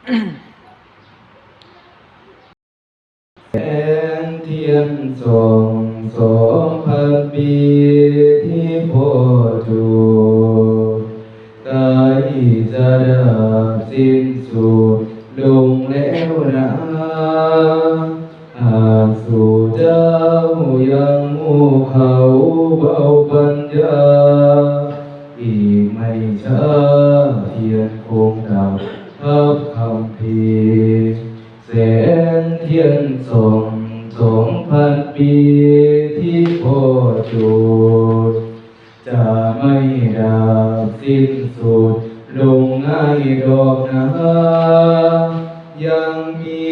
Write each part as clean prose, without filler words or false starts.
แสงเทียนส่อง2,000 ปีที่พ่อจูกายจะดับสิ้นสุดลงแล้วนะหากสู่เจ้ายังมู่เขาเบาปัญญาอีกไม่ช้าเทียนคงดับทับคำพีแสงเทียนส่อง2,000 ปีที่พ่อจุดจะไม่ดับสิ้นสุดลงง่ายดอกนะยังมี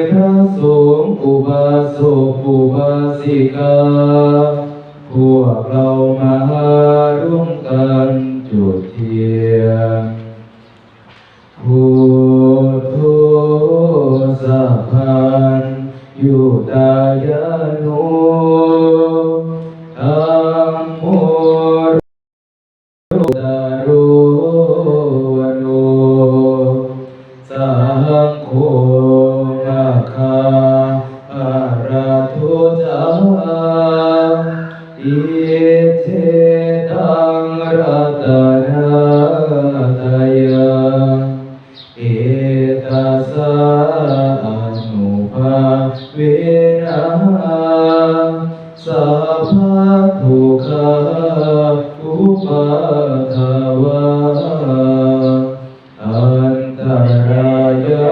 พระสงฆ์อุบาสกอุบาสิกาพวกเรามาร่วมกันจุดเทียนพุทโธสัพพันยุตายานุธัมโมตารุวโนสังโฆนาคาอาราธุจาอิเทตังรัตนาตายาเอตัสสะอนุภาเวนะสัพพะทุกขาอุปาทวาอันตรายา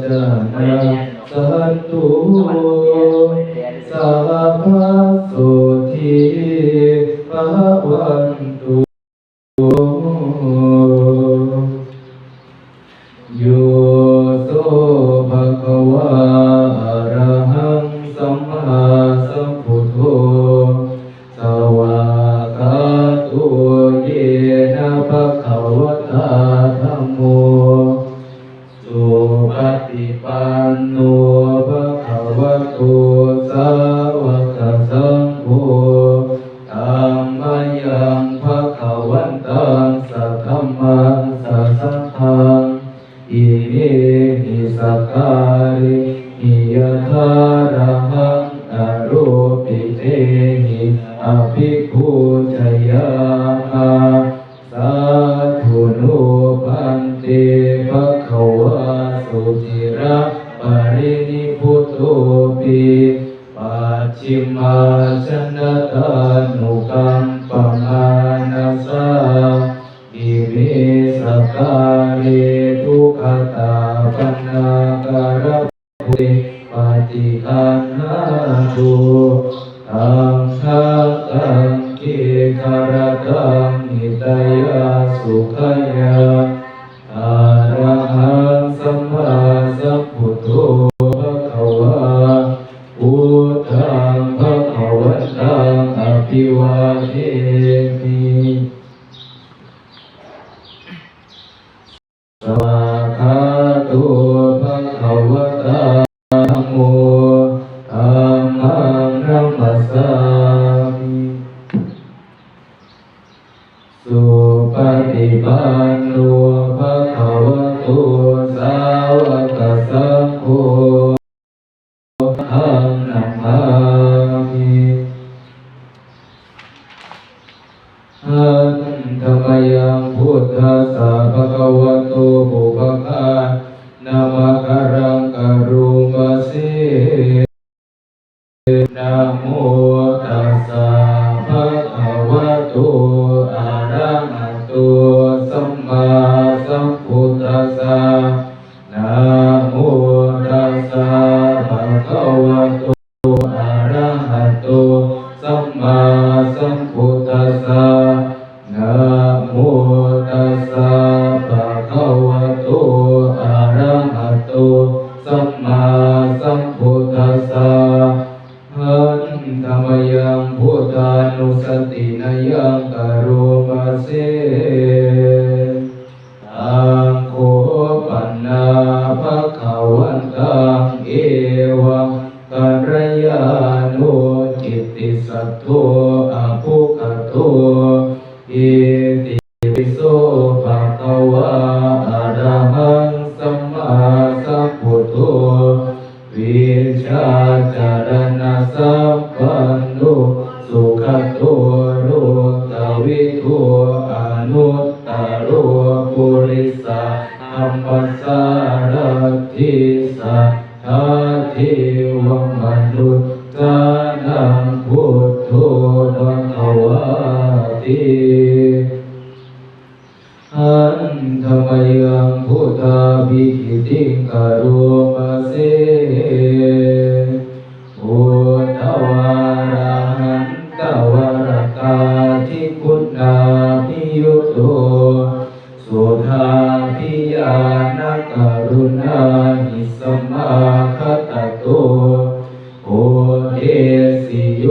จนะสันตุสัพพะโสทิภวันตุโยโสภะคะวะอะระหังสัมมาสัมพุทโธสวากขาโตเยนะภะคะวะตาธัมโมสุปฏิปันโนภะคะวะโตสาวกสังโฆธัมมังยังภะคะวันตังสัทธัมมังสัสสัทธังอิเมหิสักการิหิยะถาระหังอโรปิเตหิอภิกขุจยามะสาธุโนพันเตภะคะวะสุจิระปรินิพพุตโตปิปัจฉิมาชนะตานุกัมปมานัสสะอิเมสการิทุกขตาปัญนาการะปุริปฏิคันหาตุตังทังตังเกคารตังหิตายาสุขายาอะระหังสัมมาสัมพุทโธภะคะวะพุทธังภะคะวันตังอภิวาเทมิสวากขาโตภะคะวะตาธัมโมธัมมังนัมมัสสามิสุปฏิปันโนภะคะวะโตสาวกสังโฆธังนัมมามิหันธรรมยังพุทธัสสะภะคะวะโตปุพพะนะมะกะรังกะรุมะเสนะโมตัสสะภะคะวะโตอะระหะโตสัม ตโรปุริสะธัมมัสสารทิสัทธาเทวมนุษย์สานังพุทโธภควาติอันธรรมยังพุทธาภิกิติกโรมาเสพุทธวาระหันตวรกาทิคุณาภิยุโตสุธาภิญาณกรุณาหิสัมมาคัตโตโอเทสิโย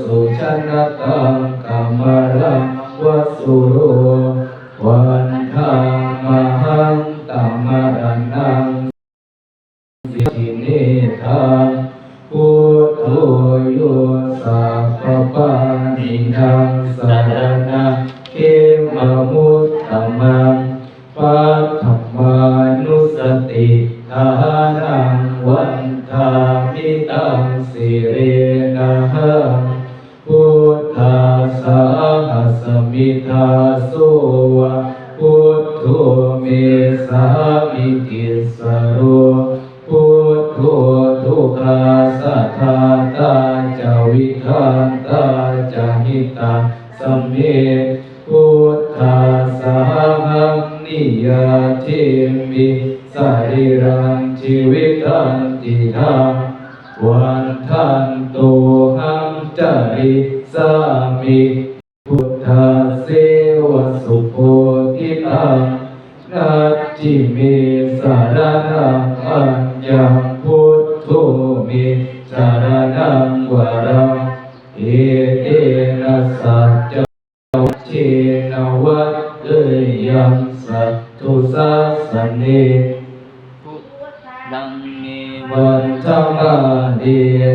สุชนะตังกัมมะรังวสุโรวันทามหังตัมมะรันนังสิทิเนทังพุทโธโยสัพพปานิทังสรณะเขมะมุตตมังปัฏฐมานุสติทานังวันทามิตังสิเรนะหังพุทธาสาหัสมิทาโสวะพุทโธเมสามิติสโรพุทโธทุกขาสัทธาตาจาวิคันตาจาหิตาสัมเมพุทธาสาหังนิยาเทมิสาริรังชีวิตันติทังวันทันโตหังจาริสามิพุทธาเสวสุโพธิตังนัตถิเมสารนังอัญญังพุทโธเมสารนังวรังเอเตนะสัจจเชนวัตเตยังสัตตุสัสสเนดังเนวันธรรมาเด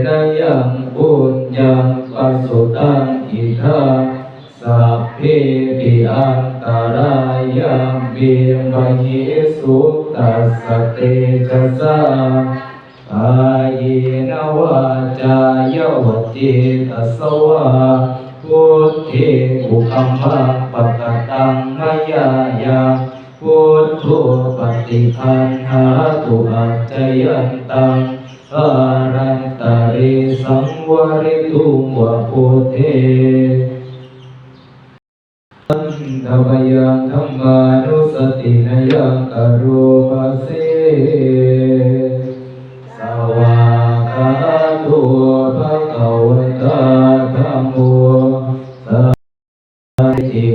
นะยังปุญญังปัสสุตังอิทังสัพเพปิอันตรายามิมหิสุตัสสะเตชะสากายนวาจายวจิตัสสวะพุทเทอุคัมมังปะกตังมยายังพุทโธปฏิคันหาตุอัจจยันตังอารันตาริสังวริตุงวะพุทเทธรรมยังธรรมานุสตินยังกโรมาเสสวากขาโตภะคะวะตาธัมโมสัจจิ